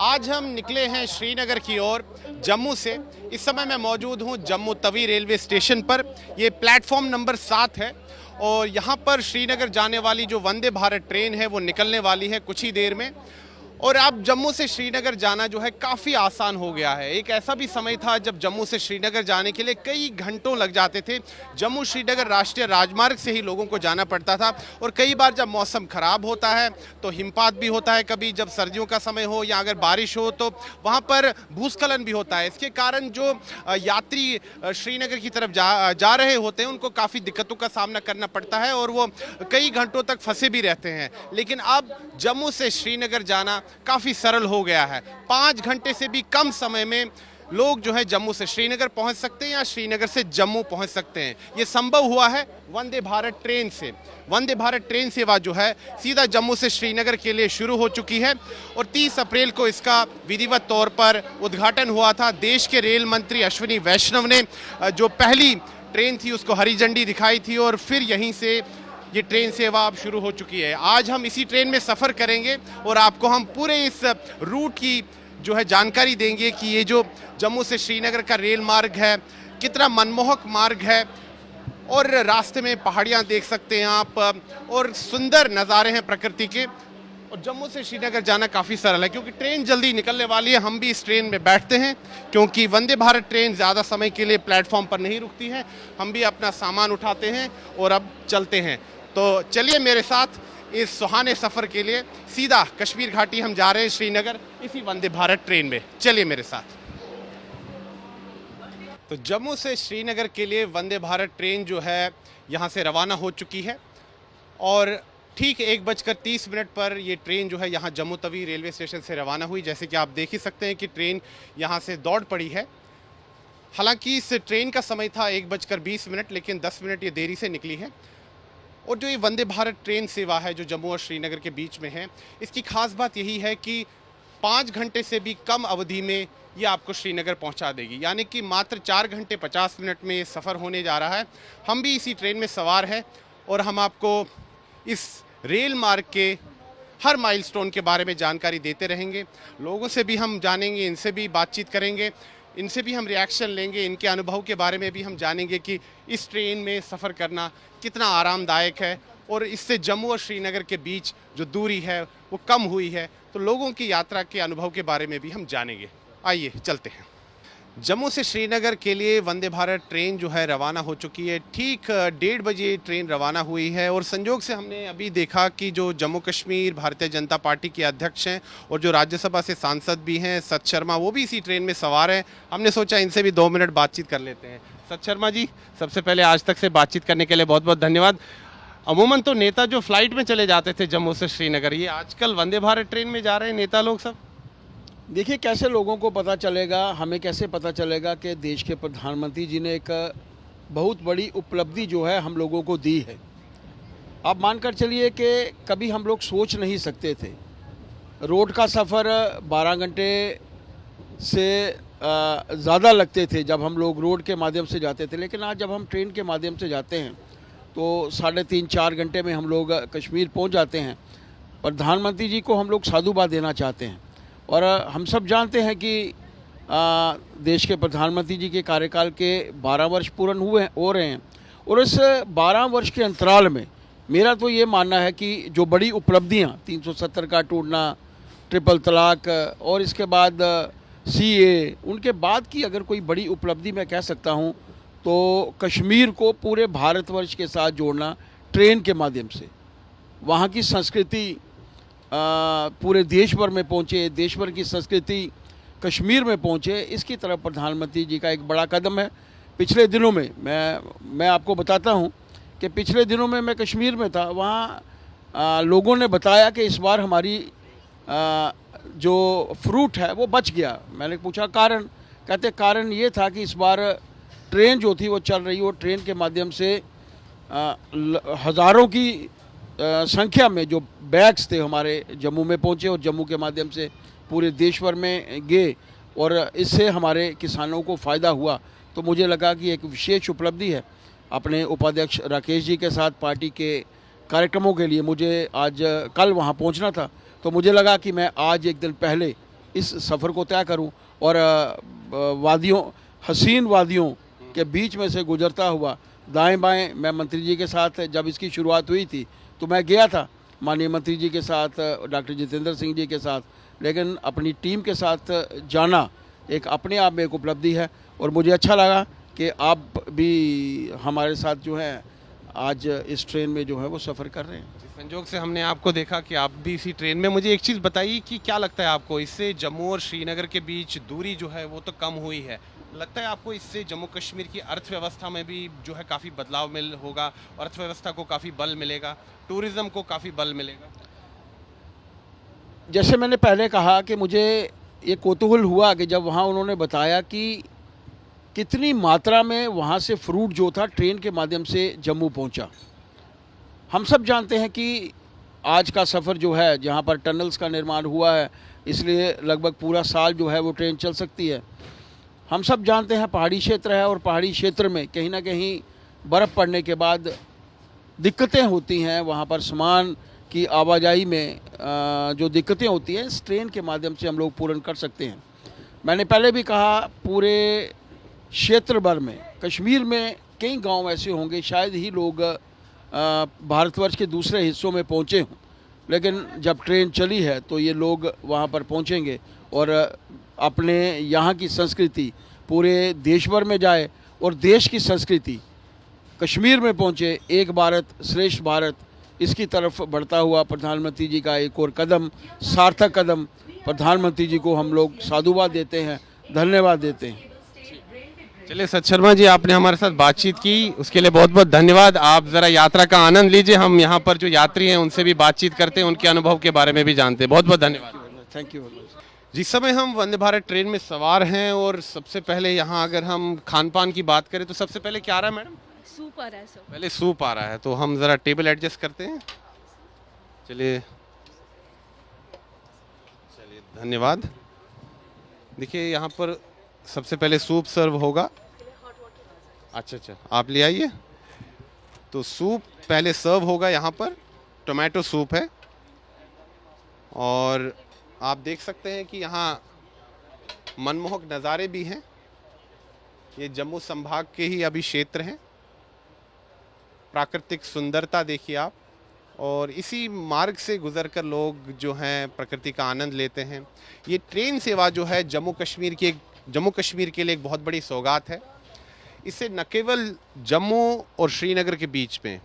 आज हम निकले हैं श्रीनगर की ओर जम्मू से। इस समय मैं मौजूद हूं जम्मू तवी रेलवे स्टेशन पर। ये प्लेटफॉर्म नंबर 7 है और यहाँ पर श्रीनगर जाने वाली जो वंदे भारत ट्रेन है वो निकलने वाली है कुछ ही देर में। और अब जम्मू से श्रीनगर जाना जो है काफ़ी आसान हो गया है। एक ऐसा भी समय था जब जम्मू से श्रीनगर जाने के लिए कई घंटों लग जाते थे। जम्मू श्रीनगर राष्ट्रीय राजमार्ग से ही लोगों को जाना पड़ता था और कई बार जब मौसम ख़राब होता है तो हिमपात भी होता है, कभी जब सर्दियों का समय हो या अगर बारिश हो तो वहाँ पर भूस्खलन भी होता है। इसके कारण जो यात्री श्रीनगर की तरफ जा रहे होते हैं उनको काफ़ी दिक्कतों का सामना करना पड़ता है और वो कई घंटों तक फंसे भी रहते हैं। लेकिन अब जम्मू से श्रीनगर जाना काफ़ी सरल हो गया है। 5 घंटे से भी कम समय में लोग जो है जम्मू से श्रीनगर पहुंच सकते हैं या श्रीनगर से जम्मू पहुंच सकते हैं। ये संभव हुआ है वंदे भारत ट्रेन से। वंदे भारत ट्रेन सेवा जो है सीधा जम्मू से श्रीनगर के लिए शुरू हो चुकी है और 30 अप्रैल को इसका विधिवत तौर पर उद्घाटन हुआ था। देश के रेल मंत्री अश्विनी वैष्णव ने जो पहली ट्रेन थी उसको हरी झंडी दिखाई थी और फिर यहीं से ये ट्रेन सेवा अब शुरू हो चुकी है। आज हम इसी ट्रेन में सफ़र करेंगे और आपको हम पूरे इस रूट की जो है जानकारी देंगे कि ये जो जम्मू से श्रीनगर का रेल मार्ग है कितना मनमोहक मार्ग है और रास्ते में पहाड़ियाँ देख सकते हैं आप और सुंदर नज़ारे हैं प्रकृति के। और जम्मू से श्रीनगर जाना काफ़ी सरल है क्योंकि ट्रेन जल्दी निकलने वाली है। हम भी इस ट्रेन में बैठते हैं क्योंकि वंदे भारत ट्रेन ज़्यादा समय के लिए प्लेटफॉर्म पर नहीं रुकती है। हम भी अपना सामान उठाते हैं और अब चलते हैं। तो चलिए मेरे साथ इस सुहाने सफ़र के लिए सीधा कश्मीर घाटी हम जा रहे हैं श्रीनगर इसी वंदे भारत ट्रेन में। चलिए मेरे साथ। तो जम्मू से श्रीनगर के लिए वंदे भारत ट्रेन जो है यहाँ से रवाना हो चुकी है और ठीक 1:30 पर ये ट्रेन जो है यहाँ जम्मू तवी रेलवे स्टेशन से रवाना हुई। जैसे कि आप देख ही सकते हैं कि ट्रेन यहाँ से दौड़ पड़ी है। हालांकि इस ट्रेन का समय था 1:20 लेकिन 10 मिनट ये देरी से निकली है। और जो ये वंदे भारत ट्रेन सेवा है जो जम्मू और श्रीनगर के बीच में है, इसकी खास बात यही है कि 5 घंटे से भी कम अवधि में ये आपको श्रीनगर पहुंचा देगी। यानी कि मात्र 4 घंटे 50 मिनट में ये सफ़र होने जा रहा है। हम भी इसी ट्रेन में सवार हैं और हम आपको इस रेल मार्ग के हर माइलस्टोन के बारे में जानकारी देते रहेंगे। लोगों से भी हम जानेंगे, इनसे भी बातचीत करेंगे, इनसे भी हम रिएक्शन लेंगे, इनके अनुभव के बारे में भी हम जानेंगे कि इस ट्रेन में सफ़र करना कितना आरामदायक है और इससे जम्मू और श्रीनगर के बीच जो दूरी है वो कम हुई है। तो लोगों की यात्रा के अनुभव के बारे में भी हम जानेंगे। आइए चलते हैं। जम्मू से श्रीनगर के लिए वंदे भारत ट्रेन जो है रवाना हो चुकी है। ठीक 1:30 बजे ट्रेन रवाना हुई है और संयोग से हमने अभी देखा कि जो जम्मू कश्मीर भारतीय जनता पार्टी के अध्यक्ष हैं और जो राज्यसभा से सांसद भी हैं सत शर्मा, वो भी इसी ट्रेन में सवार हैं। हमने सोचा इनसे भी 2 मिनट बातचीत कर लेते हैं। सत शर्मा जी, सबसे पहले आज तक से बातचीत करने के लिए बहुत बहुत धन्यवाद। अमूमन तो नेता जो फ्लाइट में चले जाते थे जम्मू से श्रीनगर, ये आजकल वंदे भारत ट्रेन में जा रहे हैं नेता लोग सब। देखिए, कैसे लोगों को पता चलेगा, हमें कैसे पता चलेगा कि देश के प्रधानमंत्री जी ने एक बहुत बड़ी उपलब्धि जो है हम लोगों को दी है। आप मानकर चलिए कि कभी हम लोग सोच नहीं सकते थे। रोड का सफ़र 12 घंटे से ज़्यादा लगते थे जब हम लोग रोड के माध्यम से जाते थे, लेकिन आज जब हम ट्रेन के माध्यम से जाते हैं तो 3.5-4 घंटे में हम लोग कश्मीर पहुंच जाते हैं। प्रधानमंत्री जी को हम लोग साधुवाद देना चाहते हैं और हम सब जानते हैं कि देश के प्रधानमंत्री जी के कार्यकाल के 12 वर्ष पूर्ण हो रहे हैं और इस 12 वर्ष के अंतराल में मेरा तो ये मानना है कि जो बड़ी उपलब्धियां 370 का टूटना, ट्रिपल तलाक और इसके बाद CA, उनके बाद की अगर कोई बड़ी उपलब्धि मैं कह सकता हूं तो कश्मीर को पूरे भारतवर्ष के साथ जोड़ना ट्रेन के माध्यम से। वहाँ की संस्कृति पूरे देश भर में पहुँचे, देश भर की संस्कृति कश्मीर में पहुँचे, इसकी तरफ प्रधानमंत्री जी का एक बड़ा कदम है। पिछले दिनों में मैं आपको बताता हूँ कि पिछले दिनों में मैं कश्मीर में था। वहाँ लोगों ने बताया कि इस बार हमारी जो फ्रूट है वो बच गया। मैंने पूछा कारण, कहते कारण ये था कि इस बार ट्रेन जो थी वो चल रही, वो ट्रेन के माध्यम से हज़ारों की संख्या में जो बैग्स थे हमारे जम्मू में पहुंचे और जम्मू के माध्यम से पूरे देश भर में गए और इससे हमारे किसानों को फ़ायदा हुआ। तो मुझे लगा कि एक विशेष उपलब्धि है। अपने उपाध्यक्ष राकेश जी के साथ पार्टी के कार्यक्रमों के लिए मुझे आज कल वहां पहुंचना था, तो मुझे लगा कि मैं आज एक दिन पहले इस सफ़र को तय करूं और वादियों, हसीन वादियों के बीच में से गुजरता हुआ दाएं बाएं, मैं मंत्री जी के साथ जब इसकी शुरुआत हुई थी तो मैं गया था माननीय मंत्री जी के साथ, डॉक्टर जितेंद्र सिंह जी के साथ, लेकिन अपनी टीम के साथ जाना एक अपने आप में एक उपलब्धि है और मुझे अच्छा लगा कि आप भी हमारे साथ जो है आज इस ट्रेन में जो है वो सफ़र कर रहे हैं। संजोग से हमने आपको देखा कि आप भी इसी ट्रेन में। मुझे एक चीज़ बताइए कि क्या लगता है आपको, इससे जम्मू और श्रीनगर के बीच दूरी जो है वो तो कम हुई है, लगता है आपको इससे जम्मू कश्मीर की अर्थव्यवस्था में भी जो है काफ़ी बदलाव मिल होगा, अर्थव्यवस्था को काफ़ी बल मिलेगा, टूरिज़्म को काफ़ी बल मिलेगा? जैसे मैंने पहले कहा कि मुझे ये कौतूहल हुआ कि जब वहाँ उन्होंने बताया कि कितनी मात्रा में वहाँ से फ्रूट जो था ट्रेन के माध्यम से जम्मू पहुँचा। हम सब जानते हैं कि आज का सफ़र जो है, जहाँ पर टनल्स का निर्माण हुआ है, इसलिए लगभग पूरा साल जो है वो ट्रेन चल सकती है। हम सब जानते हैं पहाड़ी क्षेत्र है और पहाड़ी क्षेत्र में कहीं ना कहीं बर्फ़ पड़ने के बाद दिक्कतें होती हैं। वहाँ पर सामान की आवाजाही में जो दिक्कतें होती हैं इस ट्रेन के माध्यम से हम लोग पूर्ण कर सकते हैं। मैंने पहले भी कहा, पूरे क्षेत्र भर में, कश्मीर में कई गांव ऐसे होंगे, शायद ही लोग भारतवर्ष के दूसरे हिस्सों में पहुंचे हों, लेकिन जब ट्रेन चली है तो ये लोग वहां पर पहुंचेंगे और अपने यहाँ की संस्कृति पूरे देश भर में जाए और देश की संस्कृति कश्मीर में पहुंचे। एक भारत श्रेष्ठ भारत, इसकी तरफ बढ़ता हुआ प्रधानमंत्री जी का एक और कदम, सार्थक कदम, प्रधानमंत्री जी को हम लोग साधुवाद देते हैं, धन्यवाद देते हैं। चलिए सत शर्मा जी, आपने हमारे साथ बातचीत की, उसके लिए बहुत बहुत धन्यवाद। आप ज़रा यात्रा का आनंद लीजिए, हम यहाँ पर जो यात्री हैं उनसे भी बातचीत करते हैं, उनके अनुभव के बारे में भी जानते हैं। बहुत बहुत धन्यवाद। Thank you. जिस समय हम वंदे भारत ट्रेन में सवार हैं और सबसे पहले यहाँ अगर हम खान पान की बात करें तो सबसे पहले क्या आ रहा है मैडम? सूप आ रहा है सर। पहले सूप आ रहा है, तो हम ज़रा टेबल एडजस्ट करते हैं। चलिए चलिए, धन्यवाद। देखिए यहाँ पर सबसे पहले सूप सर्व होगा। अच्छा, आप ले आइए। तो सूप पहले सर्व होगा यहाँ पर, टोमेटो सूप है और आप देख सकते हैं कि यहाँ मनमोहक नज़ारे भी हैं। ये जम्मू संभाग के ही अभी क्षेत्र हैं। प्राकृतिक सुंदरता देखिए आप, और इसी मार्ग से गुजरकर लोग जो हैं प्रकृति का आनंद लेते हैं। ये ट्रेन सेवा जो है जम्मू कश्मीर के लिए एक बहुत बड़ी सौगात है। इससे न केवल जम्मू और श्रीनगर के बीच में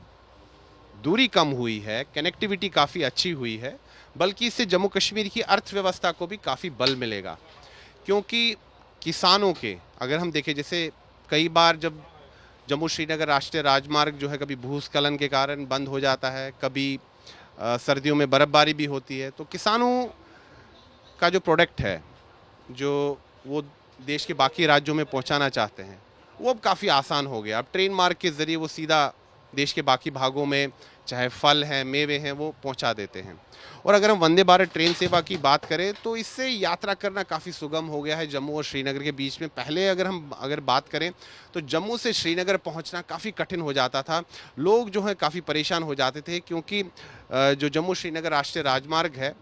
दूरी कम हुई है, कनेक्टिविटी काफ़ी अच्छी हुई है, बल्कि इससे जम्मू कश्मीर की अर्थव्यवस्था को भी काफ़ी बल मिलेगा। क्योंकि किसानों के, अगर हम देखें, जैसे कई बार जब जम्मू श्रीनगर राष्ट्रीय राजमार्ग जो है कभी भूस्खलन के कारण बंद हो जाता है, कभी सर्दियों में बर्फ़बारी भी होती है, तो किसानों का जो प्रोडक्ट है जो वो देश के बाकी राज्यों में पहुंचाना चाहते हैं वो अब काफ़ी आसान हो गया। अब ट्रेन मार्ग के ज़रिए वो सीधा देश के बाकी भागों में, चाहे फल हैं, मेवे हैं, वो पहुंचा देते हैं। और अगर हम वंदे भारत ट्रेन सेवा की बात करें तो इससे यात्रा करना काफ़ी सुगम हो गया है जम्मू और श्रीनगर के बीच में। पहले अगर बात करें तो जम्मू से श्रीनगर पहुंचना काफ़ी कठिन हो जाता था। लोग जो हैं काफ़ी परेशान हो जाते थे, क्योंकि जो जम्मू श्रीनगर राष्ट्रीय राजमार्ग है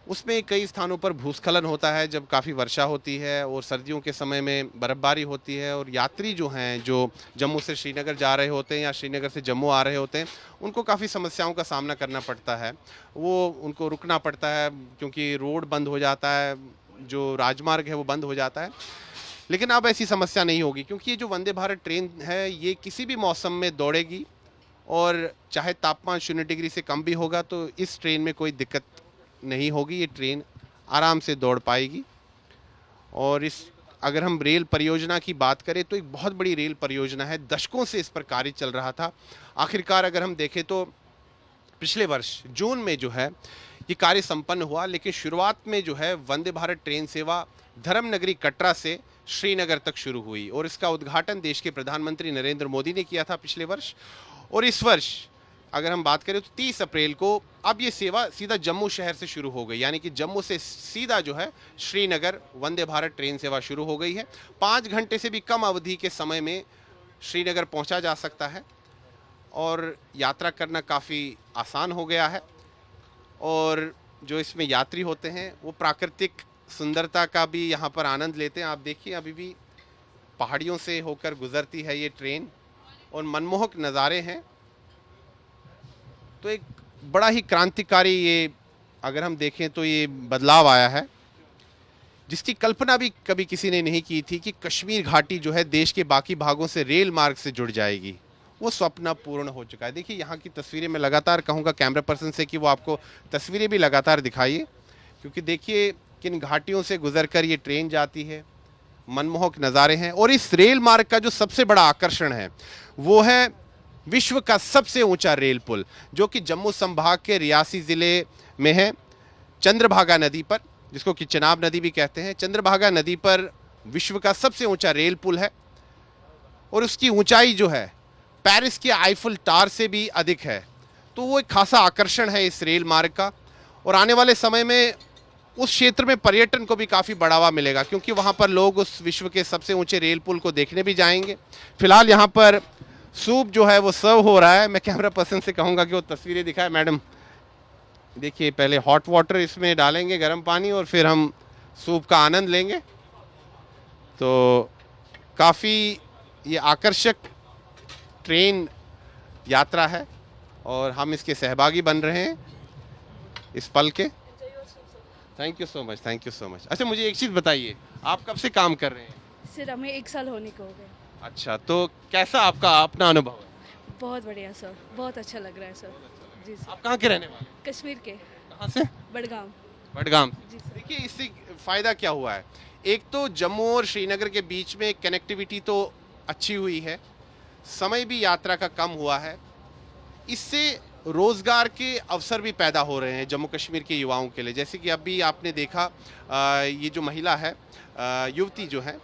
उसमें कई स्थानों पर भूस्खलन होता है जब काफ़ी वर्षा होती है, और सर्दियों के समय में बर्फ़बारी होती है, और यात्री जो हैं जो जम्मू से श्रीनगर जा रहे होते हैं या श्रीनगर से जम्मू आ रहे होते हैं उनको काफ़ी समस्याओं का सामना करना पड़ता है। वो उनको रुकना पड़ता है क्योंकि रोड बंद हो जाता है, जो राजमार्ग है वो बंद हो जाता है। लेकिन अब ऐसी समस्या नहीं होगी, क्योंकि ये जो वंदे भारत ट्रेन है ये किसी भी मौसम में दौड़ेगी, और चाहे तापमान 0 डिग्री से कम भी होगा तो इस ट्रेन में कोई दिक्कत नहीं होगी। ये ट्रेन आराम से दौड़ पाएगी। और अगर हम रेल परियोजना की बात करें तो एक बहुत बड़ी रेल परियोजना है, दशकों से इस पर कार्य चल रहा था। आखिरकार अगर हम देखें तो पिछले वर्ष जून में जो है ये कार्य संपन्न हुआ, लेकिन शुरुआत में जो है वंदे भारत ट्रेन सेवा धर्मनगरी कटरा से श्रीनगर तक शुरू हुई, और इसका उद्घाटन देश के प्रधानमंत्री नरेंद्र मोदी ने किया था पिछले वर्ष। और इस वर्ष अगर हम बात करें तो 30 अप्रैल को अब ये सेवा सीधा जम्मू शहर से शुरू हो गई, यानी कि जम्मू से सीधा जो है श्रीनगर वंदे भारत ट्रेन सेवा शुरू हो गई है। 5 घंटे से भी कम अवधि के समय में श्रीनगर पहुंचा जा सकता है और यात्रा करना काफ़ी आसान हो गया है। और जो इसमें यात्री होते हैं वो प्राकृतिक सुंदरता का भी यहाँ पर आनंद लेते हैं। आप देखिए अभी भी पहाड़ियों से होकर गुजरती है ये ट्रेन और मनमोहक नज़ारे हैं। तो एक बड़ा ही क्रांतिकारी ये अगर हम देखें तो ये बदलाव आया है, जिसकी कल्पना भी कभी किसी ने नहीं की थी कि कश्मीर घाटी जो है देश के बाकी भागों से रेल मार्ग से जुड़ जाएगी। वो स्वप्न पूर्ण हो चुका है। देखिए यहाँ की तस्वीरें मैं लगातार कहूँगा कैमरा पर्सन से कि वो आपको तस्वीरें भी लगातार दिखाइए, क्योंकि देखिए किन घाटियों से गुजरकर ये ट्रेन जाती है, मनमोहक नज़ारे हैं। और इस रेल मार्ग का जो सबसे बड़ा आकर्षण है वो है विश्व का सबसे ऊंचा रेल पुल, जो कि जम्मू संभाग के रियासी ज़िले में है, चंद्रभागा नदी पर, जिसको कि चनाब नदी भी कहते हैं। चंद्रभागा नदी पर विश्व का सबसे ऊंचा रेल पुल है और उसकी ऊंचाई जो है पेरिस के आईफल टावर से भी अधिक है। तो वो एक खासा आकर्षण है इस रेल मार्ग का। और आने वाले समय में उस क्षेत्र में पर्यटन को भी काफ़ी बढ़ावा मिलेगा, क्योंकि वहाँ पर लोग उस विश्व के सबसे ऊंचे रेल पुल को देखने भी जाएंगे। फिलहाल यहाँ पर सूप जो है वो सर्व हो रहा है। मैं कैमरा पर्सन से कहूँगा कि वो तस्वीरें दिखाए। मैडम देखिए, पहले हॉट वाटर इसमें डालेंगे, गर्म पानी, और फिर हम सूप का आनंद लेंगे। तो काफ़ी ये आकर्षक ट्रेन यात्रा है और हम इसके सहभागी बन रहे हैं इस पल के। Thank you so much, thank you so much. अच्छा, मुझे एक चीज़ बताइए, आप कब से काम कर रहे हैं? सर हमें 1 साल होने को हो गए। अच्छा, तो कैसा आपका अपना अनुभव है? बहुत बढ़िया सर, बहुत अच्छा लग रहा है सर। जी सर। आप कहाँ के रहने वाले हैं? कश्मीर के कहाँ से? बडगाम। बडगाम। जी सर। देखिए, इससे फ़ायदा क्या हुआ है? एक तो जम्मू और श्रीनगर के बीच में कनेक्टिविटी तो अच्छी हुई है, समय भी यात्रा का कम हुआ है। इससे रोज़गार के अवसर भी पैदा हो रहे हैं जम्मू कश्मीर के युवाओं के लिए। जैसे कि अभी आपने देखा ये जो महिला है, युवती जो है,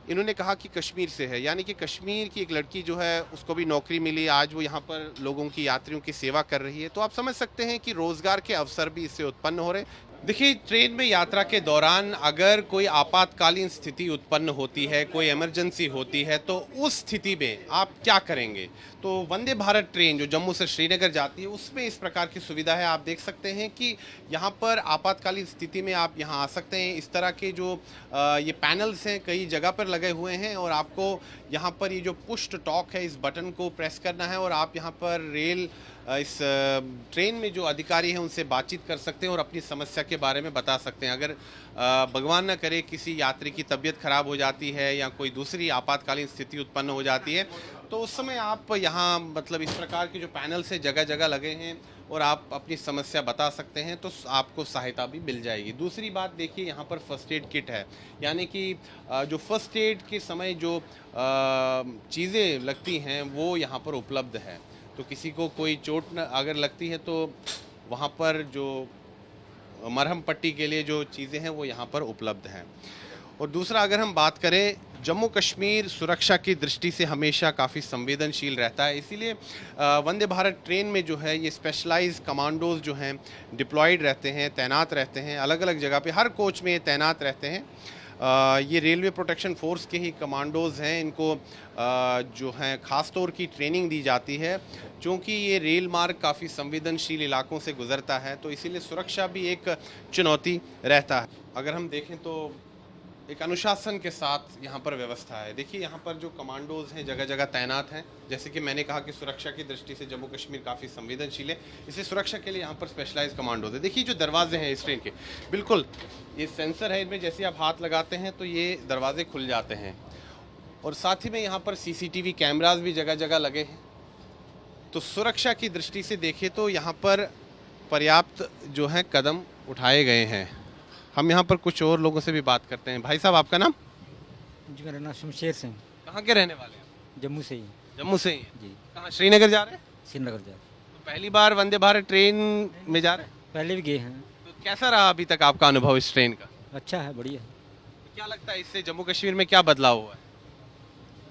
इन्होंने कहा कि कश्मीर से है, यानी कि कश्मीर की एक लड़की जो है उसको भी नौकरी मिली, आज वो यहाँ पर लोगों की, यात्रियों की सेवा कर रही है। तो आप समझ सकते हैं कि रोज़गार के अवसर भी इससे उत्पन्न हो रहे हैं। देखिए, ट्रेन में यात्रा के दौरान अगर कोई आपातकालीन स्थिति उत्पन्न होती है, कोई इमरजेंसी होती है, तो उस स्थिति में आप क्या करेंगे? तो वंदे भारत ट्रेन जो जम्मू से श्रीनगर जाती है उसमें इस प्रकार की सुविधा है। आप देख सकते हैं कि यहाँ पर आपातकालीन स्थिति में आप यहाँ आ सकते हैं। इस तरह के जो ये पैनल्स हैं कई जगह पर लगे हुए हैं और आपको यहाँ पर ये जो पुश टू टॉक है, इस बटन को प्रेस करना है और आप यहाँ पर रेल इस ट्रेन में जो अधिकारी हैं उनसे बातचीत कर सकते हैं और अपनी समस्या के बारे में बता सकते हैं। अगर भगवान न करे किसी यात्री की तबीयत खराब हो जाती है या कोई दूसरी आपातकालीन स्थिति उत्पन्न हो जाती है, तो उस समय आप यहाँ मतलब इस प्रकार के जो पैनल्स हैं जगह जगह लगे हैं और आप अपनी समस्या बता सकते हैं, तो आपको सहायता भी मिल जाएगी। दूसरी बात देखिए, यहाँ पर फर्स्ट एड किट है, यानी कि जो फर्स्ट एड के समय जो चीज़ें लगती हैं वो यहाँ पर उपलब्ध है। तो किसी को कोई चोट अगर लगती है तो वहाँ पर जो मरहम पट्टी के लिए जो चीज़ें हैं वो यहाँ पर उपलब्ध हैं। और दूसरा, अगर हम बात करें, जम्मू कश्मीर सुरक्षा की दृष्टि से हमेशा काफ़ी संवेदनशील रहता है, इसीलिए वंदे भारत ट्रेन में जो है ये स्पेशलाइज्ड कमांडोज जो हैं डिप्लॉयड रहते हैं, तैनात रहते हैं अलग अलग जगह पे। हर कोच में ये तैनात रहते हैं। ये रेलवे प्रोटेक्शन फोर्स के ही कमांडोज़ हैं। इनको जो हैं ख़ास तौर की ट्रेनिंग दी जाती है, क्योंकि ये रेल मार्ग काफ़ी संवेदनशील इलाकों से गुज़रता है, तो इसीलिए सुरक्षा भी एक चुनौती रहता है। अगर हम देखें तो एक अनुशासन के साथ यहाँ पर व्यवस्था है। देखिए, यहाँ पर जो कमांडोज़ हैं जगह जगह तैनात हैं। जैसे कि मैंने कहा कि सुरक्षा की दृष्टि से जम्मू कश्मीर काफ़ी संवेदनशील है, इसलिए सुरक्षा के लिए यहाँ पर स्पेशलाइज्ड कमांडोज़ है। देखिए, जो दरवाजे हैं इस ट्रेन के, बिल्कुल ये सेंसर है, इनमें जैसे आप हाथ लगाते हैं तो ये दरवाजे खुल जाते हैं। और साथ ही में यहाँ पर CCTV कैमराज भी जगह जगह लगे हैं। तो सुरक्षा की दृष्टि से देखें तो यहाँ पर पर्याप्त जो है कदम उठाए गए हैं। हम यहाँ पर कुछ और लोगों से भी बात करते हैं। भाई साहब, आपका नाम? जी, मेरा नाम शमशेर सिंह, कहाँ के रहने वाले हैं? जम्मू से ही। जम्मू से ही हैं। जी, कहाँ, श्रीनगर जा रहे हैं? श्रीनगर जा। तो पहली बार वंदे भारत ट्रेन में जा रहे हैं? पहले भी गए हैं। तो कैसा रहा अभी तक आपका अनुभव इस ट्रेन का? अच्छा है, बढ़िया है। तो क्या लगता है इससे जम्मू कश्मीर में क्या बदलाव हुआ है?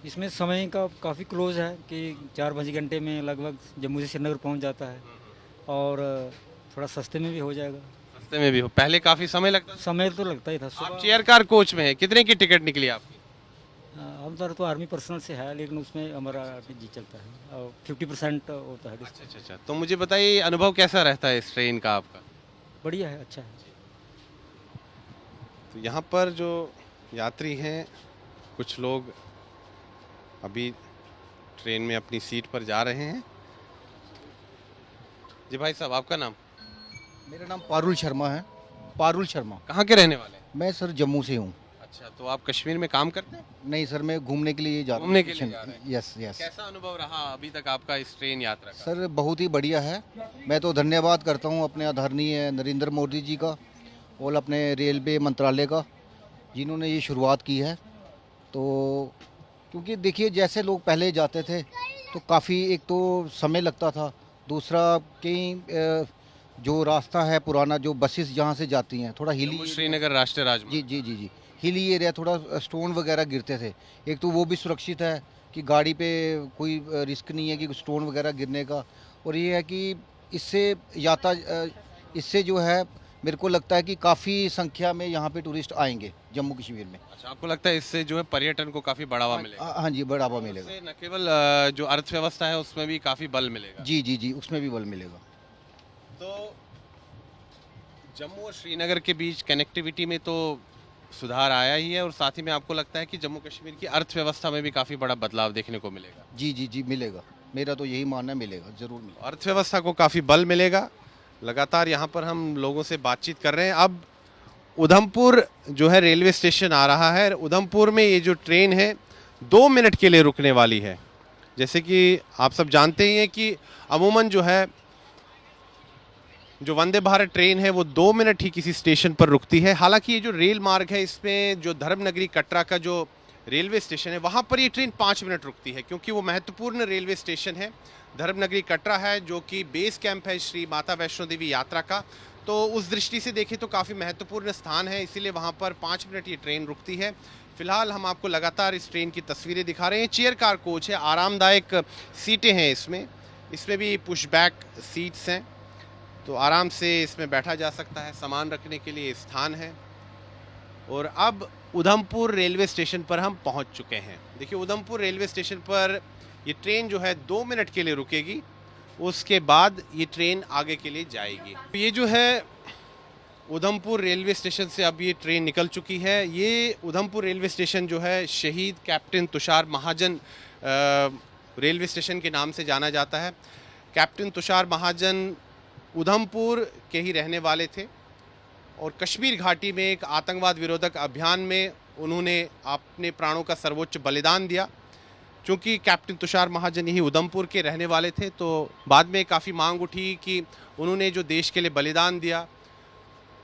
इसमें समय का काफ़ी क्लोज है कि 4-5 घंटे में लगभग जम्मू से श्रीनगर पहुंच जाता है और थोड़ा सस्ते में भी हो जाएगा। सस्ते में भी हो, पहले काफ़ी समय लगता था। समय तो लगता ही था। आप सुबह चेयर कार कोच में है, कितने की टिकट निकली आपकी? हम तो आर्मी पर्सनल से है, लेकिन उसमें हमारा जी चलता है और 50% होता है। अच्छा अच्छा अच्छा, तो मुझे बताइए अनुभव कैसा रहता है इस ट्रेन का आपका? बढ़िया है, अच्छा है। तो यहाँ पर जो यात्री हैं, कुछ लोग अभी ट्रेन में अपनी सीट पर जा रहे हैं। जी भाई साहब, आपका नाम? मेरा नाम पारुल शर्मा है। पारुल शर्मा। कहाँ के रहने वाले हैं? मैं सर जम्मू से हूँ। अच्छा, तो आप कश्मीर में काम करते हैं? नहीं सर, मैं घूमने के लिए जा रहा हूँ। घूमने के लिए जा रहे हैं? Yes yes. कैसा अनुभव रहा अभी तक आपका इस ट्रेन यात्रा का? सर बहुत ही बढ़िया है। मैं तो धन्यवाद करता हूँ अपने आदरणीय नरेंद्र मोदी जी का और अपने रेलवे मंत्रालय का, जिन्होंने ये शुरुआत की है। तो क्योंकि देखिए, जैसे लोग पहले जाते थे तो काफ़ी, एक तो समय लगता था, दूसरा कहीं जो रास्ता है पुराना, जो बसेस जहाँ से जाती हैं, थोड़ा हिली, श्रीनगर राष्ट्रीय राजमार्ग। जी जी जी जी, हिली एरिया, थोड़ा स्टोन वगैरह गिरते थे। एक तो वो भी सुरक्षित है कि गाड़ी पे कोई रिस्क नहीं है कि स्टोन वगैरह गिरने का, और ये है कि इससे जो है मेरे को लगता है कि काफ़ी संख्या में यहाँ पे टूरिस्ट आएंगे जम्मू कश्मीर में। अच्छा, आपको लगता है इससे जो है पर्यटन को काफी बढ़ावा मिलेगा? हाँ जी, बढ़ावा मिलेगा। इससे न केवल जो अर्थव्यवस्था है उसमें भी काफी बल मिलेगा। जी जी जी, उसमें भी बल मिलेगा। तो जम्मू और श्रीनगर के बीच कनेक्टिविटी में तो सुधार आया ही है, और साथ ही में आपको लगता है कि जम्मू कश्मीर की अर्थव्यवस्था में भी काफी बड़ा बदलाव देखने को मिलेगा? जी जी जी, मिलेगा। मेरा तो यही मानना है, मिलेगा, ज़रूर मिलेगा। अर्थव्यवस्था को काफी बल मिलेगा। लगातार यहाँ पर हम लोगों से बातचीत कर रहे हैं। अब उधमपुर जो है रेलवे स्टेशन आ रहा है। उधमपुर में ये जो ट्रेन है 2 मिनट के लिए रुकने वाली है। जैसे कि आप सब जानते ही हैं कि अमूमन जो है, जो वंदे भारत ट्रेन है वो 2 मिनट ही किसी स्टेशन पर रुकती है। हालांकि ये जो रेल मार्ग है, इसमें जो धर्मनगरी कटरा का जो रेलवे स्टेशन है, वहाँ पर ये ट्रेन 5 मिनट रुकती है, क्योंकि वो महत्वपूर्ण रेलवे स्टेशन है। धर्मनगरी कटरा है जो कि बेस कैंप है श्री माता वैष्णो देवी यात्रा का, तो उस दृष्टि से देखें तो काफ़ी महत्वपूर्ण स्थान है, इसीलिए वहाँ पर 5 मिनट ये ट्रेन रुकती है। फिलहाल हम आपको लगातार इस ट्रेन की तस्वीरें दिखा रहे हैं। चेयर कार कोच है, आरामदायक सीटें हैं इसमें भी पुश बैक सीट्स हैं, तो आराम से इसमें बैठा जा सकता है। सामान रखने के लिए स्थान है। और अब उधमपुर रेलवे स्टेशन पर हम पहुंच चुके हैं। देखिए, उधमपुर रेलवे स्टेशन पर ये ट्रेन जो है 2 मिनट के लिए रुकेगी, उसके बाद ये ट्रेन आगे के लिए जाएगी। ये जो है उधमपुर रेलवे स्टेशन से अब ये ट्रेन निकल चुकी है। ये उधमपुर रेलवे स्टेशन जो है शहीद कैप्टन तुषार महाजन रेलवे स्टेशन के नाम से जाना जाता है। कैप्टन तुषार महाजन उधमपुर के ही रहने वाले थे और कश्मीर घाटी में एक आतंकवाद विरोधक अभियान में उन्होंने अपने प्राणों का सर्वोच्च बलिदान दिया। चूँकि कैप्टन तुषार महाजन यही उधमपुर के रहने वाले थे, तो बाद में काफ़ी मांग उठी कि उन्होंने जो देश के लिए बलिदान दिया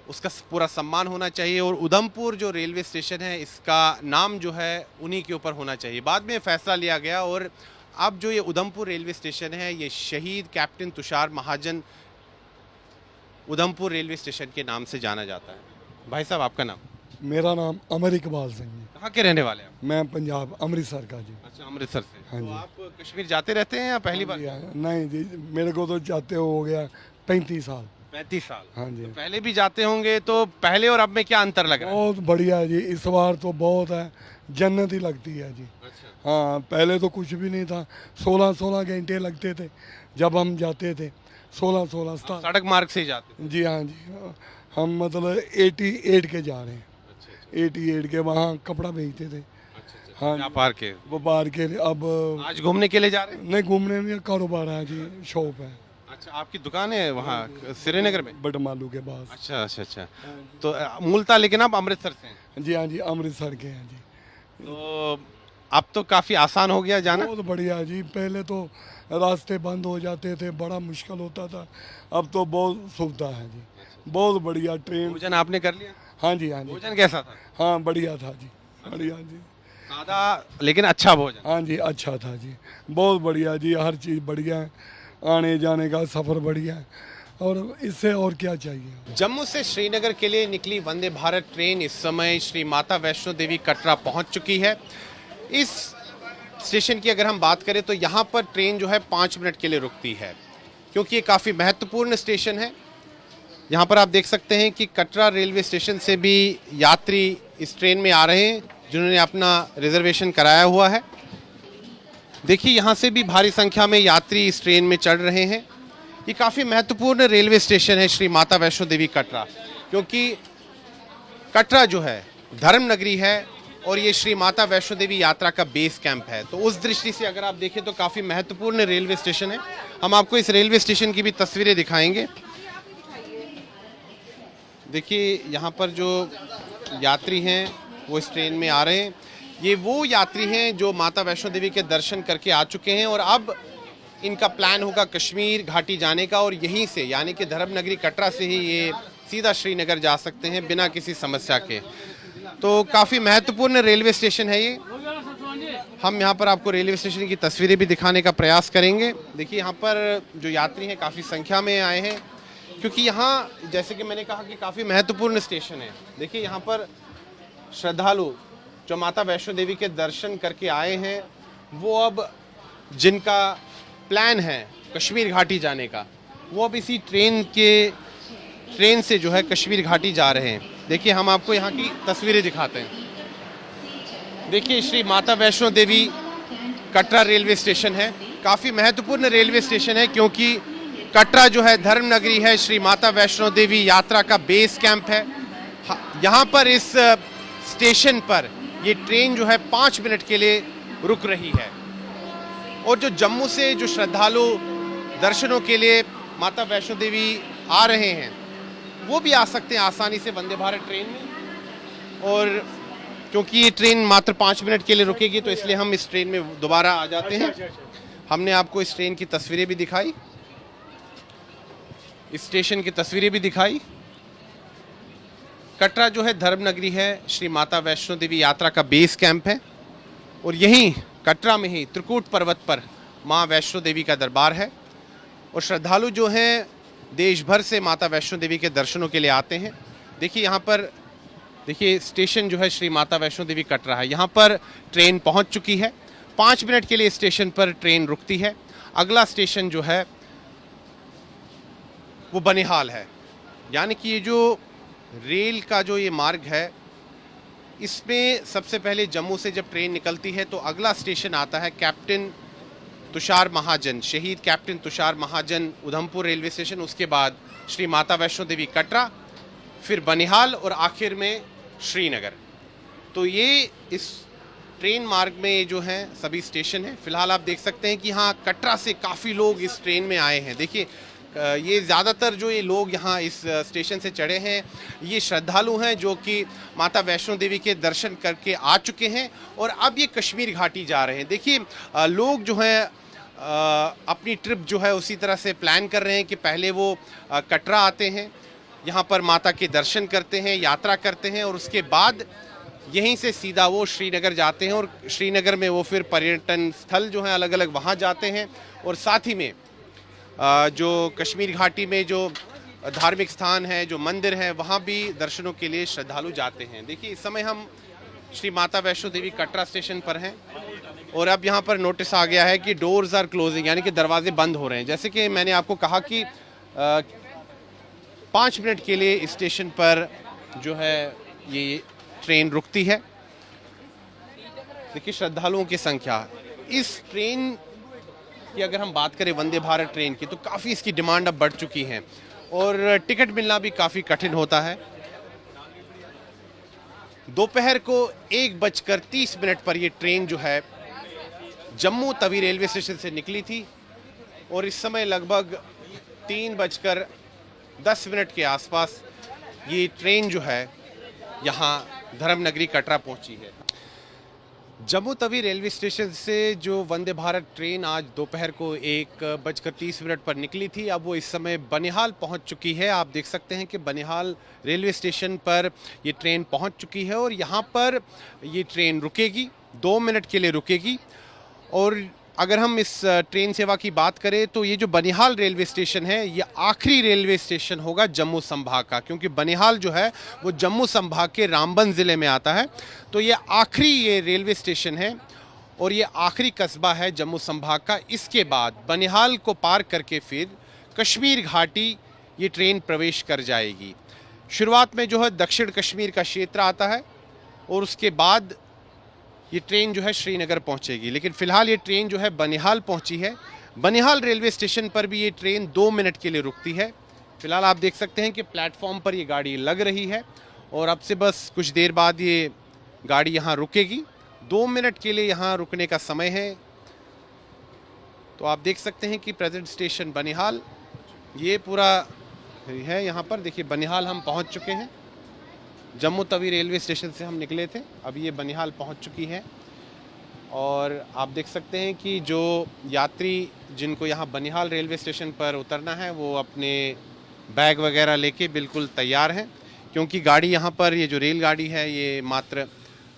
उसका पूरा सम्मान होना चाहिए, और उधमपुर जो रेलवे स्टेशन है इसका नाम जो है उन्हीं के ऊपर होना चाहिए। बाद में फैसला लिया गया और अब जो ये उधमपुर रेलवे स्टेशन है ये शहीद कैप्टन तुषार महाजन उधमपुर रेलवे स्टेशन के नाम से जाना जाता है। भाई साहब, आपका नाम? मेरा नाम अमर इकबाल सिंह है। कहाँ के रहने वाले हैं आप? मैं पंजाब अमृतसर का जी। अच्छा, अमृतसर से। हाँ तो जी। आप कश्मीर जाते रहते हैं या पहली बार? नहीं जी, मेरे को तो जाते हो गया 35 साल। 35 साल। हाँ जी। तो पहले भी जाते होंगे, तो पहले और अब में क्या अंतर लग रहा है? बहुत बढ़िया है जी, इस बार तो बहुत है, जन्नत ही लगती है जी। अच्छा। हाँ, पहले तो कुछ भी नहीं था, 16-16 घंटे लगते थे जब हम जाते थे। 16-16 आप सड़क मार्ग से ही जाते जी। हाँ जी, हम मतलब 88 के जा रहे हैं। 88 के वहाँ कपड़ा बेचते थे। हाँ, व्यापार के। व्यापार के। अब आज घूमने के लिए जा रहे हैं? नहीं, घूमने में कारोबार है जी, शॉप है। अच्छा, आपकी दुकान है वहाँ श्रीनगर में? बटमालू के पास। अच्छा अच्छा अच्छा। तो मूलतः लेकिन आप अमृतसर से हैं? जी हाँ जी, अमृतसर के हैं जी। तो अब तो काफ़ी आसान हो गया जाना? बहुत बढ़िया जी, पहले तो रास्ते बंद हो जाते थे, बड़ा मुश्किल होता था, अब तो बहुत सुविधा है जी, बहुत बढ़िया ट्रेन। भोजन आपने कर लिया? हाँ जी, हाँ जी। भोजन कैसा था? हाँ, बढ़िया था जी, बढ़िया जी। सादा लेकिन अच्छा भोजन? हाँ जी, अच्छा था जी, बहुत बढ़िया जी, हर चीज़ बढ़िया है, आने जाने का सफ़र बढ़िया है, और इससे और क्या चाहिए। जम्मू से श्रीनगर के लिए निकली वंदे भारत ट्रेन इस समय श्री माता वैष्णो देवी कटरा पहुंच चुकी है। इस स्टेशन की अगर हम बात करें तो यहाँ पर ट्रेन जो है 5 मिनट के लिए रुकती है, क्योंकि ये काफ़ी महत्वपूर्ण स्टेशन है। यहाँ पर आप देख सकते हैं कि कटरा रेलवे स्टेशन से भी यात्री इस ट्रेन में आ रहे हैं जिन्होंने अपना रिजर्वेशन कराया हुआ है। देखिए, यहाँ से भी भारी संख्या में यात्री इस ट्रेन में चढ़ रहे हैं। ये काफ़ी महत्वपूर्ण रेलवे स्टेशन है श्री माता वैष्णो देवी कटरा, क्योंकि कटरा जो है धर्म नगरी है और ये श्री माता वैष्णो देवी यात्रा का बेस कैंप है। तो उस दृष्टि से अगर आप देखें तो काफ़ी महत्वपूर्ण रेलवे स्टेशन है। हम आपको इस रेलवे स्टेशन की भी तस्वीरें दिखाएंगे। देखिए यहाँ पर जो यात्री हैं वो इस ट्रेन में आ रहे हैं। ये वो यात्री हैं जो माता वैष्णो देवी के दर्शन करके आ चुके हैं और अब इनका प्लान होगा कश्मीर घाटी जाने का और यहीं से यानी कि धर्म नगरी कटरा से ही ये सीधा श्रीनगर जा सकते हैं बिना किसी समस्या के। तो काफ़ी महत्वपूर्ण रेलवे स्टेशन है ये। हम यहाँ पर आपको रेलवे स्टेशन की तस्वीरें भी दिखाने का प्रयास करेंगे। देखिए यहाँ पर जो यात्री हैं काफ़ी संख्या में आए हैं क्योंकि यहाँ जैसे कि मैंने कहा कि काफ़ी महत्वपूर्ण स्टेशन है। देखिए यहाँ पर श्रद्धालु जो माता वैष्णो देवी के दर्शन करके आए हैं वो अब जिनका प्लान है कश्मीर घाटी जाने का वो अब इसी ट्रेन से जो है कश्मीर घाटी जा रहे हैं। देखिए हम आपको यहाँ की तस्वीरें दिखाते हैं। देखिए श्री माता वैष्णो देवी कटरा रेलवे स्टेशन है। काफ़ी महत्वपूर्ण रेलवे स्टेशन है क्योंकि कटरा जो है धर्म नगरी है, श्री माता वैष्णो देवी यात्रा का बेस कैंप है। यहाँ पर इस स्टेशन पर ये ट्रेन जो है 5 मिनट के लिए रुक रही है और जो जम्मू से जो श्रद्धालु दर्शनों के लिए माता वैष्णो देवी आ रहे हैं वो भी आ सकते हैं आसानी से वंदे भारत ट्रेन में। और क्योंकि ये ट्रेन मात्र 5 मिनट के लिए रुकेगी तो इसलिए हम इस ट्रेन में दोबारा आ जाते हैं। हमने आपको इस ट्रेन की तस्वीरें भी दिखाई, इस स्टेशन की तस्वीरें भी दिखाई। कटरा जो है धर्म नगरी है, श्री माता वैष्णो देवी यात्रा का बेस कैंप है और यहीं कटरा में ही त्रिकूट पर्वत पर माँ वैष्णो देवी का दरबार है और श्रद्धालु जो हैं देश भर से माता वैष्णो देवी के दर्शनों के लिए आते हैं। देखिए यहाँ पर देखिए स्टेशन जो है श्री माता वैष्णो देवी कटरा है। यहाँ पर ट्रेन पहुँच चुकी है। 5 मिनट के लिए स्टेशन पर ट्रेन रुकती है। अगला स्टेशन जो है वो बनिहाल है। यानी कि ये जो रेल का जो ये मार्ग है इसमें सबसे पहले जम्मू से जब ट्रेन निकलती है तो अगला स्टेशन आता है कैप्टन तुषार महाजन, शहीद कैप्टन तुषार महाजन उधमपुर रेलवे स्टेशन। उसके बाद श्री माता वैष्णो देवी कटरा, फिर बनिहाल और आखिर में श्रीनगर। तो ये इस ट्रेन मार्ग में जो हैं सभी स्टेशन हैं। फिलहाल आप देख सकते हैं कि हाँ कटरा से काफ़ी लोग इस ट्रेन में आए हैं। देखिए ये ज़्यादातर जो ये लोग यहाँ इस स्टेशन से चढ़े हैं ये श्रद्धालु हैं जो कि माता वैष्णो देवी के दर्शन करके आ चुके हैं और अब ये कश्मीर घाटी जा रहे हैं। देखिए लोग जो हैं अपनी ट्रिप जो है उसी तरह से प्लान कर रहे हैं कि पहले वो कटरा आते हैं, यहाँ पर माता के दर्शन करते हैं, यात्रा करते हैं और उसके बाद यहीं से सीधा वो श्रीनगर जाते हैं और श्रीनगर में वो फिर पर्यटन स्थल जो हैं अलग अलग वहाँ जाते हैं और साथ ही में जो कश्मीर घाटी में जो धार्मिक स्थान है, जो मंदिर है, वहाँ भी दर्शनों के लिए श्रद्धालु जाते हैं। देखिए इस समय हम श्री माता वैष्णो देवी कटरा स्टेशन पर हैं और अब यहाँ पर नोटिस आ गया है कि डोर्स आर क्लोजिंग, यानी कि दरवाजे बंद हो रहे हैं। जैसे कि मैंने आपको कहा कि 5 मिनट के लिए इस स्टेशन पर जो है ये ट्रेन रुकती है। देखिए श्रद्धालुओं की संख्या, इस ट्रेन कि अगर हम बात करें वंदे भारत ट्रेन की तो काफ़ी इसकी डिमांड अब बढ़ चुकी है और टिकट मिलना भी काफ़ी कठिन होता है। दोपहर को 1:30 पर ये ट्रेन जो है जम्मू तवी रेलवे स्टेशन से निकली थी और इस समय लगभग 3:10 के आसपास ये ट्रेन जो है यहाँ धर्म नगरी कटरा पहुँची है। जम्मू तवी रेलवे स्टेशन से जो वंदे भारत ट्रेन आज दोपहर को 1:30 पर निकली थी, अब वो इस समय बनिहाल पहुंच चुकी है। आप देख सकते हैं कि बनिहाल रेलवे स्टेशन पर ये ट्रेन पहुंच चुकी है और यहाँ पर ये ट्रेन रुकेगी, 2 मिनट के लिए रुकेगी। और अगर हम इस ट्रेन सेवा की बात करें तो ये जो बनिहाल रेलवे स्टेशन है ये आखिरी रेलवे स्टेशन होगा जम्मू संभाग का, क्योंकि बनिहाल जो है वो जम्मू संभाग के रामबन ज़िले में आता है। तो ये आखिरी ये रेलवे स्टेशन है और ये आखिरी कस्बा है जम्मू संभाग का। इसके बाद बनिहाल को पार करके फिर कश्मीर घाटी ये ट्रेन प्रवेश कर जाएगी। शुरुआत में जो है दक्षिण कश्मीर का क्षेत्र आता है और उसके बाद ये ट्रेन जो है श्रीनगर पहुंचेगी। लेकिन फ़िलहाल ये ट्रेन जो है बनिहाल पहुंची है। बनिहाल रेलवे स्टेशन पर भी ये ट्रेन 2 मिनट के लिए रुकती है। फ़िलहाल आप देख सकते हैं कि प्लेटफॉर्म पर ये गाड़ी लग रही है और अब से बस कुछ देर बाद ये गाड़ी यहाँ रुकेगी। 2 मिनट के लिए यहाँ रुकने का समय है। तो आप देख सकते हैं कि प्रेजेंट स्टेशन बनिहाल ये पूरा है। यहाँ पर देखिए बनिहाल हम पहुँच चुके हैं। जम्मू तवी रेलवे स्टेशन से हम निकले थे, अब ये बनिहाल पहुँच चुकी है। और आप देख सकते हैं कि जो यात्री जिनको यहाँ बनिहाल रेलवे स्टेशन पर उतरना है वो अपने बैग वगैरह लेके बिल्कुल तैयार हैं, क्योंकि गाड़ी यहाँ पर ये जो रेलगाड़ी है ये मात्र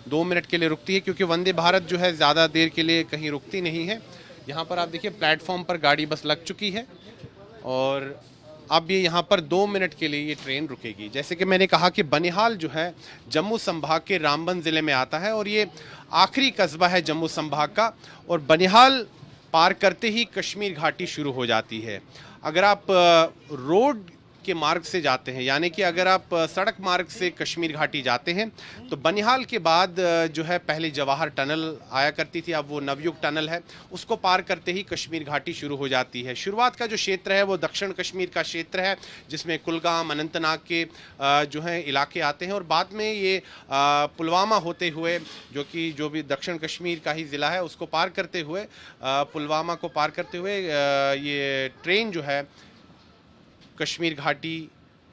2 मिनट के लिए रुकती है, क्योंकि वंदे भारत जो है ज़्यादा देर के लिए कहीं रुकती नहीं है। यहाँ पर आप देखिए प्लेटफॉर्म पर गाड़ी बस लग चुकी है और अब ये यहाँ पर 2 मिनट के लिए ये ट्रेन रुकेगी। जैसे कि मैंने कहा कि बनिहाल जो है जम्मू संभाग के रामबन ज़िले में आता है और ये आखिरी कस्बा है जम्मू संभाग का। और बनिहाल पार करते ही कश्मीर घाटी शुरू हो जाती है। अगर आप रोड के मार्ग से जाते हैं, यानी कि अगर आप सड़क मार्ग से कश्मीर घाटी जाते हैं तो बनिहाल के बाद जो है पहले जवाहर टनल आया करती थी, अब वो नवयुग टनल है, उसको पार करते ही कश्मीर घाटी शुरू हो जाती है। शुरुआत का जो क्षेत्र है वो दक्षिण कश्मीर का क्षेत्र है, जिसमें कुलगाम अनंतनाग के जो हैं इलाके आते हैं और बाद में ये पुलवामा होते हुए जो भी दक्षिण कश्मीर का ही ज़िला है उसको पार करते हुए पुलवामा को पार करते हुए ये ट्रेन जो है कश्मीर घाटी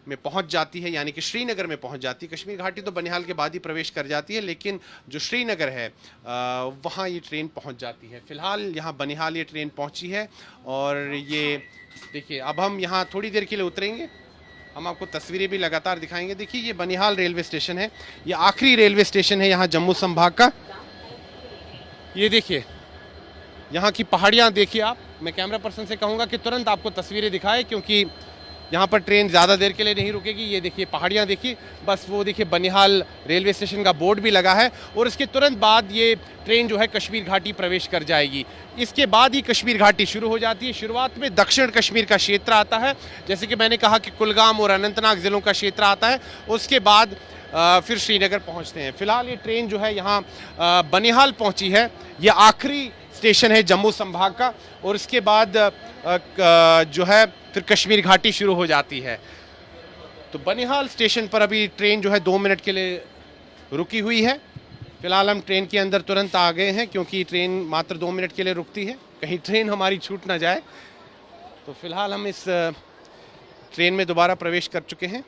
में पहुंच जाती है, यानी कि श्रीनगर में पहुंच जाती है। कश्मीर घाटी तो बनिहाल के बाद ही प्रवेश कर जाती है, लेकिन जो श्रीनगर है वहाँ ये ट्रेन पहुंच जाती है। फ़िलहाल यहाँ बनिहाल ये ट्रेन पहुंची है और ये देखिए अब हम यहाँ थोड़ी देर के लिए उतरेंगे, हम आपको तस्वीरें भी लगातार दिखाएंगे। देखिए ये बनिहाल रेलवे स्टेशन है, ये आखिरी रेलवे स्टेशन है यहाँ जम्मू संभाग का। ये देखिए यहाँ की पहाड़ियाँ देखिए आप। मैं कैमरा पर्सन से कहूँगा कि तुरंत आपको तस्वीरें दिखाए, क्योंकि यहाँ पर ट्रेन ज़्यादा देर के लिए नहीं रुकेगी। ये देखिए पहाड़ियाँ देखिए, बस वो देखिए बनिहाल रेलवे स्टेशन का बोर्ड भी लगा है और इसके तुरंत बाद ये ट्रेन जो है कश्मीर घाटी प्रवेश कर जाएगी। इसके बाद ही कश्मीर घाटी शुरू हो जाती है। शुरुआत में दक्षिण कश्मीर का क्षेत्र आता है, जैसे कि मैंने कहा कि कुलगाम और अनंतनाग ज़िलों का क्षेत्र आता है, उसके बाद फिर श्रीनगर पहुँचते हैं। फ़िलहाल ये ट्रेन जो है यहाँ बनिहाल पहुँची है, ये आखिरी स्टेशन है जम्मू संभाग का और इसके बाद जो है फिर कश्मीर घाटी शुरू हो जाती है। तो बनिहाल स्टेशन पर अभी ट्रेन जो है 2 मिनट के लिए रुकी हुई है। फिलहाल हम ट्रेन के अंदर तुरंत आ गए हैं, क्योंकि ट्रेन मात्र 2 मिनट के लिए रुकती है, कहीं ट्रेन हमारी छूट ना जाए। तो फिलहाल हम इस ट्रेन में दोबारा प्रवेश कर चुके हैं।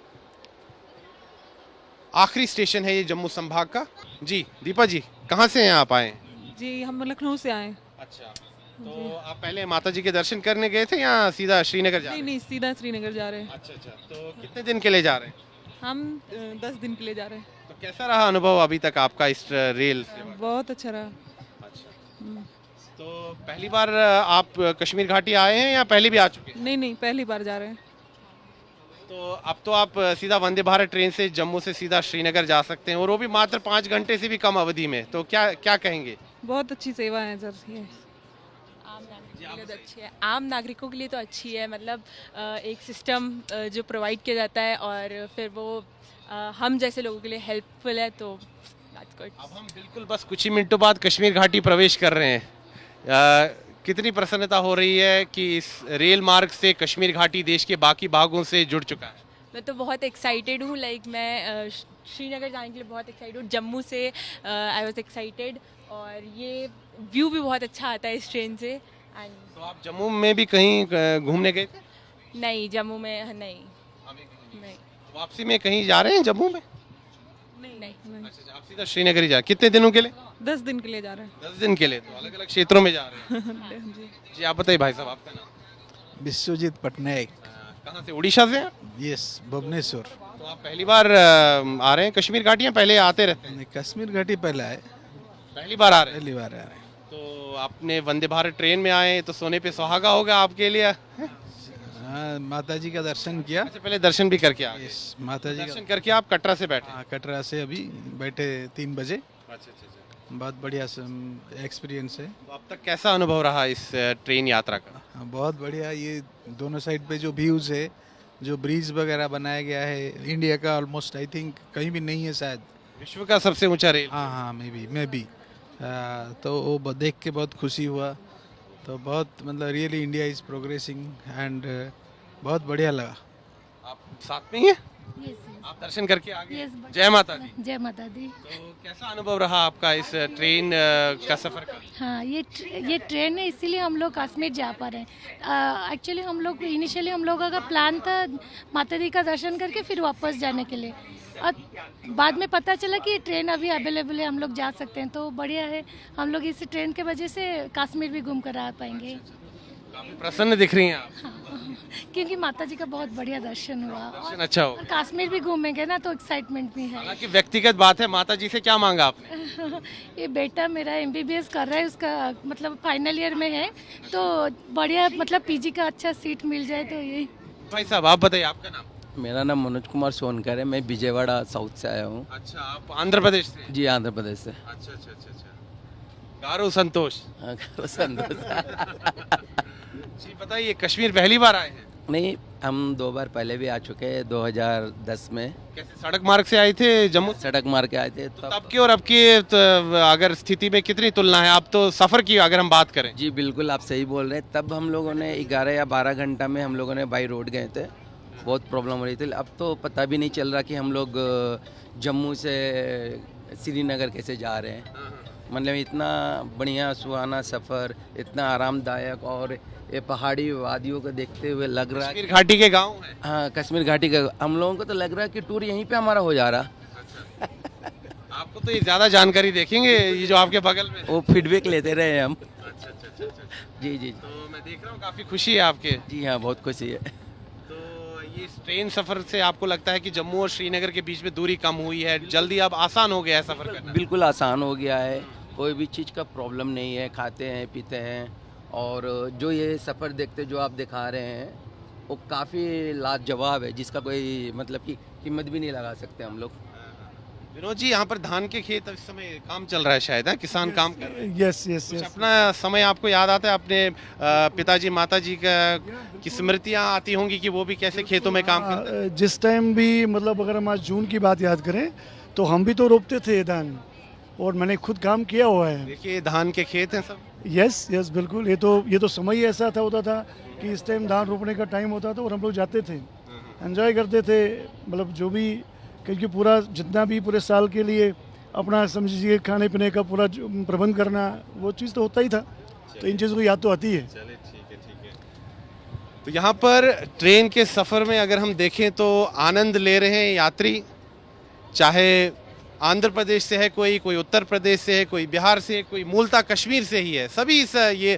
आखिरी स्टेशन है ये जम्मू संभाग का। जी दीपा जी, कहाँ से हैं आप आए? जी हम लखनऊ से आए। अच्छा, तो आप पहले माता जी के दर्शन करने गए थे या सीधा श्रीनगर जा रहे नहीं नहीं, सीधा श्रीनगर जा रहे हैं। अच्छा अच्छा, तो कितने दिन के लिए जा रहे हैं? हम 10 दिन के लिए जा रहे हैं। तो कैसा रहा अनुभव अभी तक आपका इस रेल से? बहुत अच्छा रहा। अच्छा, तो पहली बार आप कश्मीर घाटी आए हैं या पहले भी आ चुके हैं? नहीं नहीं, पहली बार जा रहे हैं। तो अब तो आप सीधा वंदे भारत ट्रेन से जम्मू से सीधा श्रीनगर जा सकते हैं और वो भी मात्र 5 घंटे से भी कम अवधि में। तो क्या क्या कहेंगे? बहुत अच्छी सेवा है सर ये। आम नागरिकों के लिए तो अच्छी है। आम नागरिकों के लिए तो अच्छी है, मतलब एक सिस्टम जो प्रोवाइड किया जाता है और फिर वो हम जैसे लोगों के लिए हेल्पफुल है, तो that's good। अब हम बिल्कुल बस कुछ ही मिनटों बाद कश्मीर घाटी प्रवेश कर रहे हैं। कितनी प्रसन्नता हो रही है कि इस रेल मार्ग से कश्मीर घाटी देश के बाकी भागों से जुड़ चुका है। मैं तो बहुत एक्साइटेड हूँ, लाइक मैं श्रीनगर जाने के लिए बहुत एक्साइटेड हूँ। जम्मू से आई वॉज एक्साइटेड और ये व्यू भी बहुत अच्छा आता है इस ट्रेन से। एंड तो आप जम्मू में भी कहीं घूमने गए थे? नहीं, जम्मू में नहीं। नहीं वापसी में कहीं जा रहे हैं जम्मू में? नहीं। अच्छा, आप सीधा श्रीनगर ही जा। कितने दिनों के लिए? 10 दिन के लिए जा रहे 10 दिन के लिए। तो अलग अलग क्षेत्रों में जा रहे हैं। हैं। जी जी आप बताइए भाई साहब, आपका नाम? विश्वजीत पटनायक। कहाँ से? उड़ीसा से हैं? यस, भुवनेश्वर। तो आप पहली बार आ रहे हैं कश्मीर घाटी या पहले आते रहते हैं? कश्मीर घाटी पहले आए, पहली बार आ रहे हैं। पहली बार आ रहे हैं। तो आपने वंदे भारत ट्रेन में आए तो सोने पे सुहागा होगा आपके लिए। हाँ, माता जी का दर्शन किया। अच्छा, पहले दर्शन भी करके आ गए। यस, माता जी दर्शन का। करके आप कटरा से बैठे? हाँ, कटरा से अभी बैठे 3 बजे। अच्छा अच्छा अच्छा। बहुत बढ़िया एक्सपीरियंस है। तो अब तक कैसा अनुभव रहा इस ट्रेन यात्रा का? हाँ, बहुत बढ़िया। ये दोनों साइड पे जो व्यूज़ है, जो ब्रिज वगैरह बनाया गया है, इंडिया का ऑलमोस्ट आई थिंक कहीं भी नहीं है शायद। विश्व का सबसे ऊंचा रेल। हाँ हाँ, मैं भी तो वो देख के बहुत खुशी हुआ। तो बहुत मतलब really India is progressing and बहुत बढ़िया लगा। आप साथ में ही हैं? आप दर्शन करके आ गए? Yes, जय माता दी। जय माता दी। तो कैसा अनुभव रहा आपका इस ट्रेन का सफर का? हाँ, ये ट्रेन है, इसीलिए हम लोग कश्मीर जा पा रहे हैं। एक्चुअली हम लोग इनिशियली हम लोगों का प्लान था माता दी का दर्शन करके फिर वापस जाने के लिए, और बाद में पता चला कि ट्रेन अभी अवेलेबल है, हम लोग जा सकते हैं, तो बढ़िया है। हम लोग इस ट्रेन के वजह से कश्मीर भी घूम कर आ पाएंगे। काफी प्रसन्न दिख रही हैं आप। हाँ, क्योंकि माता जी का बहुत बढ़िया दर्शन हुआ, दर्शन अच्छा हो। और कश्मीर भी घूमेंगे ना तो एक्साइटमेंट भी है। हालांकि व्यक्तिगत बात है, माता जी से क्या मांगा आपने? ये बेटा मेरा MBBS कर रहा है, उसका मतलब फाइनल ईयर में है, तो बढ़िया मतलब PG का अच्छा सीट मिल जाए तो यही। भाई साहब आप बताइए आपका नाम? मेरा नाम मनोज कुमार सोनकर है, मैं विजयवाड़ा साउथ से आया हूँ। अच्छा, आप आंध्र प्रदेश से? जी, आंध्र प्रदेश से। अच्छा अच्छा अच्छा अच्छा। गारो संतोष। हाँ, संतोष। जी बताइए, कश्मीर पहली बार आए हैं? नहीं, हम 2 बार पहले भी आ चुके हैं, 2010 में। कैसे सड़क मार्ग से आए थे जम्मू? सड़क मार के आए थे तब की और अब की अगर स्थिति में कितनी तुलना है? आप तो सफर की अगर हम बात करें। जी बिल्कुल, आप सही बोल रहे हैं। तब हम लोगों ने 11 या 12 घंटा में हम लोगों ने बाई रोड गए थे, बहुत प्रॉब्लम हो रही थी। अब तो पता भी नहीं चल रहा कि हम लोग जम्मू से श्रीनगर कैसे जा रहे हैं। मतलब इतना बढ़िया सुहाना सफ़र, इतना आरामदायक, और ये पहाड़ी वादियों को देखते हुए लग रहा है कश्मीर घाटी के गांव हैं। हाँ, कश्मीर घाटी का हम लोगों को तो लग रहा है कि टूर यहीं पे हमारा हो जा रहा। आपको तो ये ज़्यादा जानकारी देखेंगे, ये जो आपके बगल में। वो फीडबैक लेते रहे हम। अच्छा अच्छा अच्छा अच्छा। जी जी तो मैं देख रहा हूँ काफ़ी खुशी है आपके। जी हाँ, बहुत खुशी है। तो ये ट्रेन सफ़र से आपको लगता है कि जम्मू और श्रीनगर के बीच में दूरी कम हुई है, जल्दी अब आसान हो गया है सफ़र करना? बिल्कुल आसान हो गया है, कोई भी चीज़ का प्रॉब्लम नहीं है, खाते हैं पीते हैं। और जो ये सफ़र देखते जो आप दिखा रहे हैं वो काफ़ी लाजवाब है, जिसका कोई मतलब कि कीमत भी नहीं लगा सकते हम लोग। विनोद जी, यहाँ पर धान के खेत इस समय काम चल रहा है शायद, है किसान काम कर रहे हैं? यस यस कुछ यस। अपना समय आपको याद आता है? अपने पिताजी माताजी का की स्मृतियाँ आती होंगी कि वो भी कैसे खेतों में काम करते हैं? जिस टाइम भी मतलब अगर हम आज जून की बात याद करें तो हम भी तो रोपते थे धान, और मैंने खुद काम किया हुआ है। देखिए धान के खेत हैं सब। यस यस बिल्कुल, ये तो समय ही ऐसा था होता था कि इस टाइम धान रोपने का टाइम होता था और हम लोग जाते थे, एंजॉय करते थे। मतलब जो भी, क्योंकि पूरा जितना भी पूरे साल के लिए अपना समझिए खाने पीने का पूरा प्रबंध करना, वो चीज़ तो होता ही था। तो इन चीज़ों को याद तो आती है। चलिए ठीक है ठीक है। तो यहाँ पर ट्रेन के सफ़र में अगर हम देखें तो आनंद ले रहे हैं यात्री, चाहे आंध्र प्रदेश से है कोई उत्तर प्रदेश से है, कोई बिहार से है, कोई मूलतः कश्मीर से ही है। सभी इस ये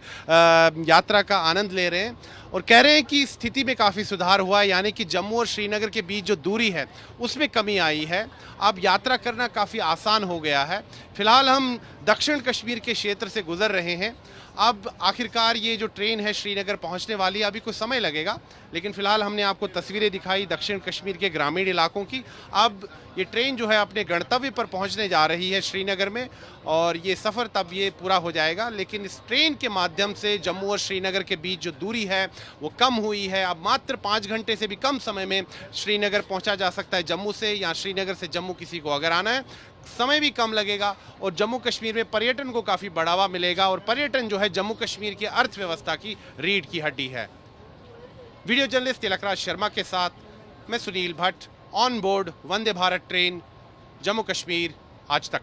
यात्रा का आनंद ले रहे हैं और कह रहे हैं कि स्थिति में काफ़ी सुधार हुआ है, यानी कि जम्मू और श्रीनगर के बीच जो दूरी है उसमें कमी आई है। अब यात्रा करना काफ़ी आसान हो गया है। फिलहाल हम दक्षिण कश्मीर के क्षेत्र से गुजर रहे हैं। अब आखिरकार ये जो ट्रेन है श्रीनगर पहुंचने वाली है, अभी कुछ समय लगेगा, लेकिन फ़िलहाल हमने आपको तस्वीरें दिखाई दक्षिण कश्मीर के ग्रामीण इलाकों की। अब ये ट्रेन जो है अपने गंतव्य पर पहुंचने जा रही है श्रीनगर में, और ये सफ़र तब ये पूरा हो जाएगा। लेकिन इस ट्रेन के माध्यम से जम्मू और श्रीनगर के बीच जो दूरी है वो कम हुई है। अब मात्र 5 घंटे से भी कम समय में श्रीनगर पहुँचा जा सकता है जम्मू से, या श्रीनगर से जम्मू किसी को अगर आना है, समय भी कम लगेगा और जम्मू कश्मीर में पर्यटन को काफ़ी बढ़ावा मिलेगा। और पर्यटन जो है जम्मू कश्मीर की अर्थव्यवस्था की रीढ़ की हड्डी है। वीडियो जर्नलिस्ट तिलकराज शर्मा के साथ मैं Sunil Bhatt, on board Vande Bharat train, Jammu Kashmir आज तक।